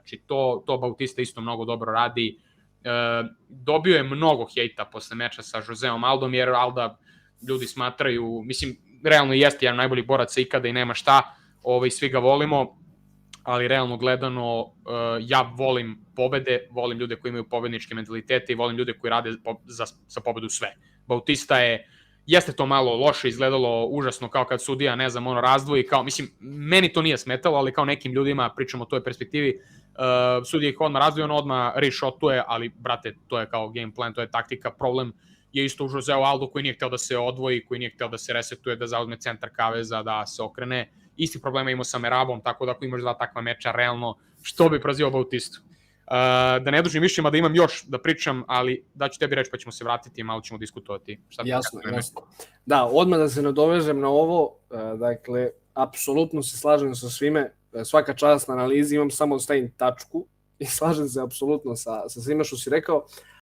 Znači, to Bautista isto mnogo dobro radi. Dobio je mnogo hejta posle meča sa Joseom Aldom, jer Alda ljudi smatraju, mislim, realno jeste jedan najbolji borac ikada i nema šta, svi ga volimo, ali realno gledano ja volim pobede, volim ljude koji imaju pobedničke mentalitete i volim ljude koji rade za pobedu sve. Bautista jeste to malo loše izgledalo, užasno, kao kad sudija, ne znam, razdvoji, kao, mislim, meni to nije smetalo, ali kao nekim ljudima, pričamo o toj perspektivi, sudija ih odmah razdvoji, on odmah reshotuje, ali, brate, to je kao game plan, to je taktika, problem je isto u Joseu Aldo koji nije hteo da se odvoji, koji nije hteo da se resetuje, da zauzme centar kaveza, da se okrene. Isti problema imao sa Merabom, tako da ako imaš 2 takva meča, realno, što bi prozivao Bautistu. Da ne dužim više, da imam još da pričam, ali daću tebi reći pa ćemo se vratiti i malo ćemo diskutovati. Jasno. Da, odmah da se nadovežem na ovo, dakle, apsolutno se slažem sa svime, svaka čast na analizi, imam samo stavim tačku i slažem se apsolutno sa svime što si rekao,